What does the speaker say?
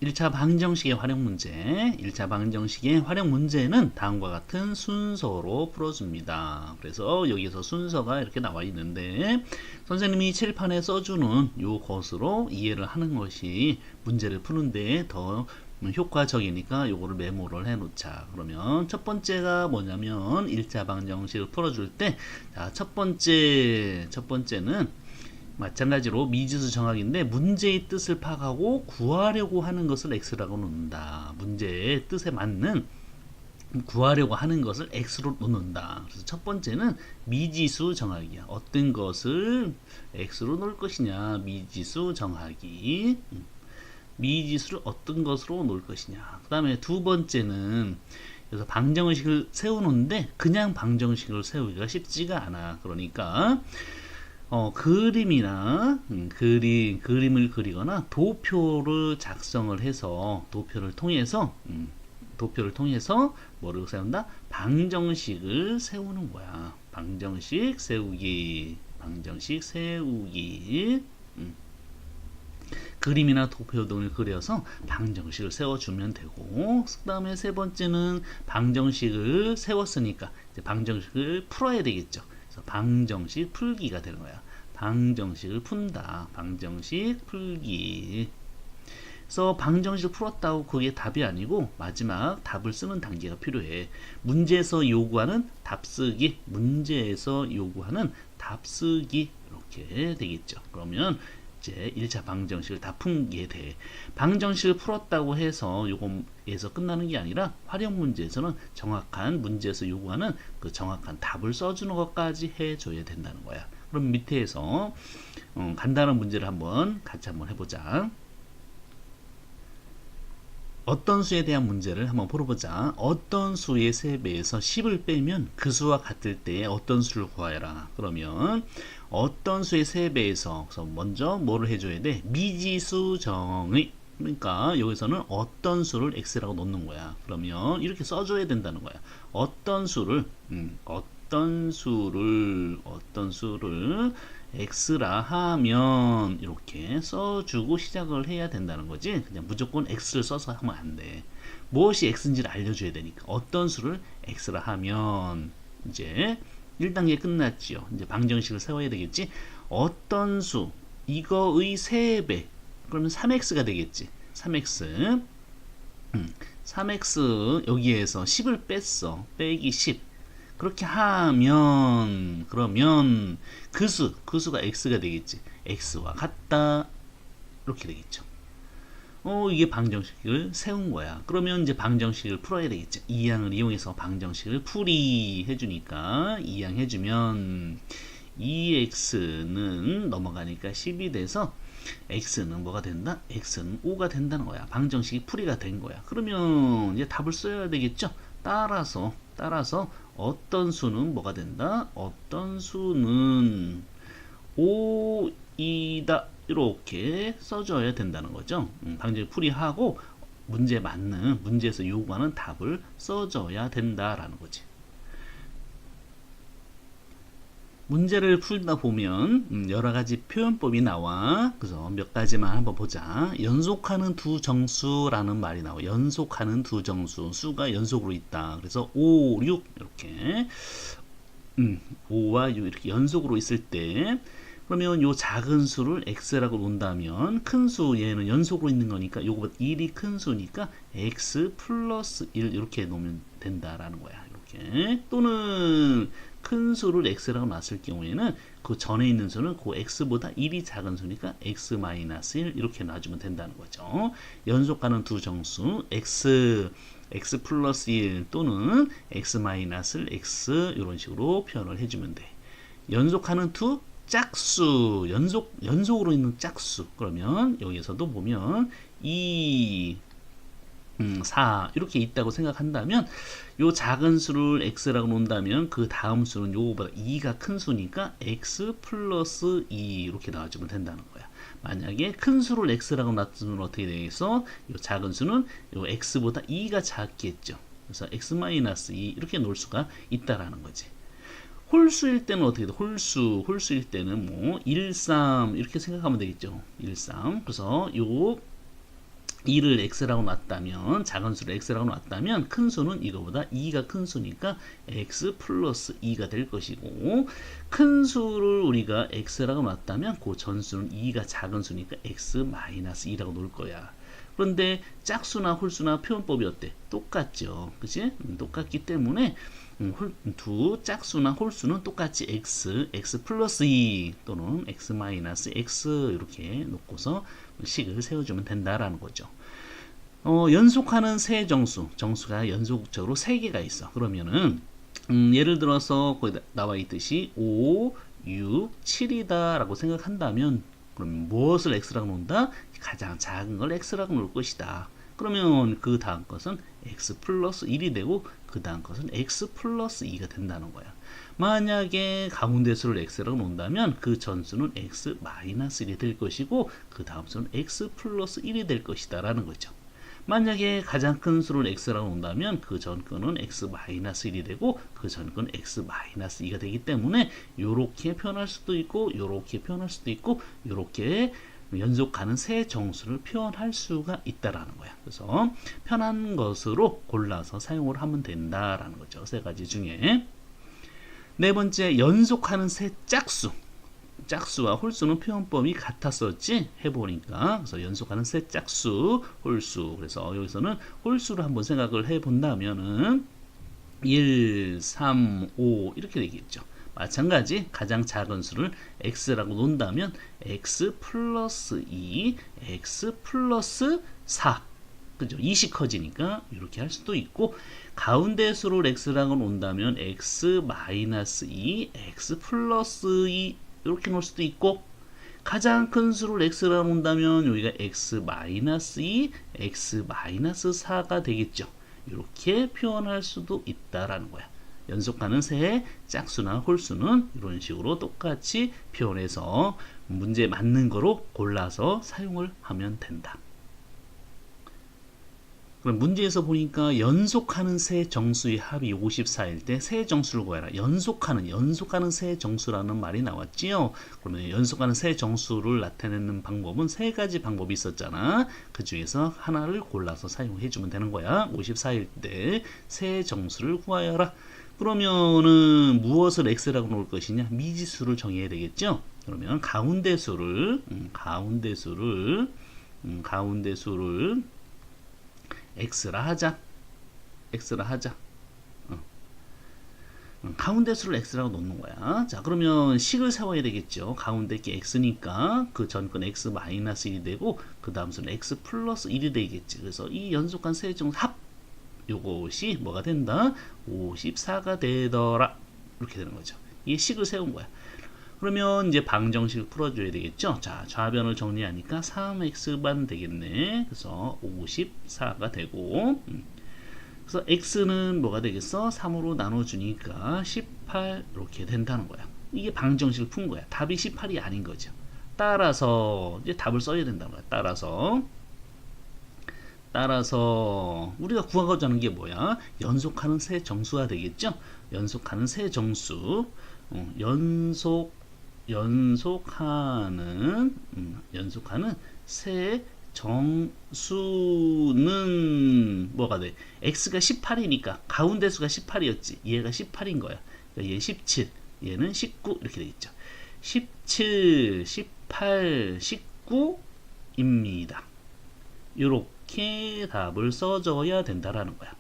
1차 방정식의 활용 문제. 1차 방정식의 활용 문제는 다음과 같은 순서로 풀어줍니다. 그래서 여기서 순서가 이렇게 나와 있는데 선생님이 칠판에 써주는 요것으로 이해를 하는 것이 문제를 푸는데 더 효과적이니까 요거를 메모를 해 놓자. 그러면 첫 번째가 뭐냐면 1차 방정식을 풀어줄 때 첫 번째는 마찬가지로 미지수 정학인데 문제의 뜻을 파악하고 구하려고 하는 것을 x라고 놓는다. 문제의 뜻에 맞는 구하려고 하는 것을 x로 놓는다. 그래서 첫 번째는 미지수 정하기야. 어떤 것을 x로 놓을 것이냐. 미지수 정하기. 미지수를 어떤 것으로 놓을 것이냐. 그 다음에 두 번째는 그래서 방정식을 세우는데 그냥 방정식을 세우기가 쉽지가 않아. 그러니까 그림을 그리거나 도표를 작성을 해서 도표를 통해서 뭐를 세운다? 방정식을 세우는 거야. 방정식 세우기. 그림이나 도표 등을 그려서 방정식을 세워주면 되고, 그 다음에 세 번째는 방정식을 세웠으니까 이제 방정식을 풀어야 되겠죠. 그래서 방정식 풀기가 되는 거야. 방정식을 푼다. 방정식 풀기. 그래서 방정식을 풀었다고 그게 답이 아니고 마지막 답을 쓰는 단계가 필요해. 문제에서 요구하는 답쓰기, 이렇게 되겠죠. 그러면 이제 1차 방정식을 다 푼게 돼. 방정식을 풀었다고 해서 요거에서 끝나는 게 아니라 활용 문제에서는 정확한 문제에서 요구하는 그 정확한 답을 써주는 것까지 해줘야 된다는 거야. 그럼 밑에서 간단한 문제를 같이 한번 해보자. 어떤 수에 대한 문제를 한번 풀어보자. 어떤 수의 3배에서 10을 빼면 그 수와 같을 때 어떤 수를 구하여라. 그러면 어떤 수의 3배에서 그래서 먼저 뭐를 해줘야 돼? 미지수 정의. 그러니까 여기서는 어떤 수를 x라고 놓는 거야. 그러면 이렇게 써줘야 된다는 거야. 어떤 수를 x라 하면 이렇게 써주고 시작을 해야 된다는 거지. 그냥 무조건 x를 써서 하면 안 돼. 무엇이 x인지를 알려줘야 되니까. 어떤 수를 x라 하면 이제 1단계 끝났지요. 이제 방정식을 세워야 되겠지. 어떤 수 이거의 3배 그러면 3x가 되겠지. 3x 여기에서 10을 뺐어. 빼기 10 그렇게 하면 그러면 그 수가 x가 되겠지. x와 같다 이렇게 되겠죠. 이게 방정식을 세운 거야. 그러면 이제 방정식을 풀어야 되겠죠. 이항을 이용해서 방정식을 풀이 해주니까 이항 해주면 2x는 넘어가니까 10이 돼서 x는 뭐가 된다? x는 5가 된다는 거야. 방정식이 풀이가 된 거야. 그러면 이제 답을 써야 되겠죠. 따라서 어떤 수는 뭐가 된다? 어떤 수는 5이다. 이렇게 써줘야 된다는 거죠. 방정식 풀이하고 문제에 맞는 문제에서 요구하는 답을 써줘야 된다라는 거지. 문제를 풀다 보면 여러 가지 표현법이 나와. 그래서 몇 가지만 한번 보자. 연속하는 두 정수라는 말이 나와. 연속하는 두 정수. 수가 연속으로 있다. 그래서 5, 6 이렇게 5와 6 이렇게 연속으로 있을 때 그러면 요 작은 수를 x라고 놓는다면 큰 수 얘는 연속으로 있는 거니까 요거보다 1이 큰 수니까 x 플러스 1 이렇게 놓으면 된다라는 거야. 이렇게. 또는 큰 수를 x라고 놨을 경우에는 그 전에 있는 수는 그 x보다 1이 작은 수니까 x 마이너스 1 이렇게 놔주면 된다는 거죠. 연속하는 두 정수 x 플러스 1 또는 x 마이너스 x 이런 식으로 표현을 해주면 돼. 연속하는 두 짝수 연속으로 있는 짝수 그러면 여기에서도 보면 2 4 이렇게 있다고 생각한다면 요 작은 수를 x라고 놓는다면 그 다음 수는 요거보다 2가 큰 수니까 x 플러스 2 이렇게 나와주면 된다는 거야. 만약에 큰 수를 x라고 놨으면 어떻게 되겠어? 요 작은 수는 요 x보다 2가 작겠죠. 그래서 x 마이너스 2 이렇게 놓을 수가 있다라는 거지. 홀수일 때는 어떻게 돼? 홀수일 때는 1, 3 이렇게 생각하면 되겠죠. 1, 3 그래서 요 2를 x라고 놨다면, 작은 수를 x라고 놨다면 큰 수는 이거보다 2가 큰 수니까 x 플러스 2가 될 것이고, 큰 수를 우리가 x라고 놨다면 그 전수는 2가 작은 수니까 x 마이너스 2라고 놓을 거야. 그런데 짝수나 홀수나 표현법이 어때? 똑같죠. 그치? 똑같기 때문에 두 짝수나 홀수는 똑같이 x 플러스 2 또는 x 마이너스 x 이렇게 놓고서 식을 세워주면 된다라는 거죠. 연속하는 세 정수가 연속적으로 3개가 있어. 그러면은 예를 들어서 거기 나와 있듯이 5, 6, 7이다 라고 생각한다면, 그럼 무엇을 x라고 놓는다? 가장 작은 걸 x라고 놓을 것이다. 그러면 그 다음 것은 x 플러스 1이 되고 그 다음 것은 x 플러스 2가 된다는 거야. 만약에 가운데 수를 x라고 놓는다면 그 전수는 x 마이너스 1이 될 것이고 그 다음 수는 x 플러스 1이 될 것이다 라는 거죠. 만약에 가장 큰 수를 x라고 놓는다면 그 전 거는 x 마이너스 1이 되고 그 전 거는 x 마이너스 2가 되기 때문에 이렇게 표현할 수도 있고 이렇게 표현할 수도 있고 이렇게 연속하는 세 정수를 표현할 수가 있다라는 거야. 그래서 편한 것으로 골라서 사용을 하면 된다라는 거죠. 세 가지 중에. 네 번째, 연속하는 세 짝수. 짝수와 홀수는 표현법이 같았었지? 해보니까. 그래서 연속하는 세 짝수, 홀수. 그래서 여기서는 홀수를 한번 생각을 해본다면은 1, 3, 5 이렇게 되겠죠. 마찬가지 가장 작은 수를 x라고 놓는다면 x 플러스 2, x 플러스 4. 그죠? 2씩 커지니까 이렇게 할 수도 있고, 가운데 수를 x라고 놓는다면 x 마이너스 2, x 플러스 2 이렇게 놓을 수도 있고, 가장 큰 수를 x라고 놓는다면 여기가 x 마이너스 2, x 마이너스 4가 되겠죠. 이렇게 표현할 수도 있다라는 거야. 연속하는 세 짝수나 홀수는 이런 식으로 똑같이 표현해서 문제에 맞는 거로 골라서 사용을 하면 된다. 그럼 문제에서 보니까 연속하는 세 정수의 합이 54일 때 세 정수를 구해라. 연속하는 세 정수라는 말이 나왔지요. 그러면 연속하는 세 정수를 나타내는 방법은 세 가지 방법이 있었잖아. 그 중에서 하나를 골라서 사용해 주면 되는 거야. 54일 때 세 정수를 구하여라. 그러면은 무엇을 x라고 놓을 것이냐? 미지수를 정해야 되겠죠. 그러면 가운데 수를 x라 하자. 가운데 수를 x라고 놓는 거야. 자, 그러면 식을 세워야 되겠죠. 가운데 게 x니까 그 전 건 x 마이너스 1이 되고 그 다음 수는 x 플러스 1이 되겠지. 그래서 이 연속한 세 정수 합 요것이 뭐가 된다? 54가 되더라. 이렇게 되는 거죠. 이게 식을 세운 거야. 그러면 이제 방정식을 풀어줘야 되겠죠. 자, 좌변을 정리하니까 3x반 되겠네. 그래서 54가 되고, 그래서 x는 뭐가 되겠어? 3으로 나눠주니까 18 이렇게 된다는 거야. 이게 방정식을 푼 거야. 답이 18이 아닌 거죠. 따라서 이제 답을 써야 된다는 거야. 따라서 우리가 구하고자 하는 게 뭐야? 연속하는 세 정수가 되겠죠? 연속하는 세 정수. 연속하는 세 정수는 뭐가 돼? x가 18이니까 가운데 수가 18이었지. 얘가 18인 거야. 그러니까 얘 17, 얘는 19 이렇게 되겠죠. 17, 18, 19입니다. 이렇게 답을 써줘야 된다라는 거야.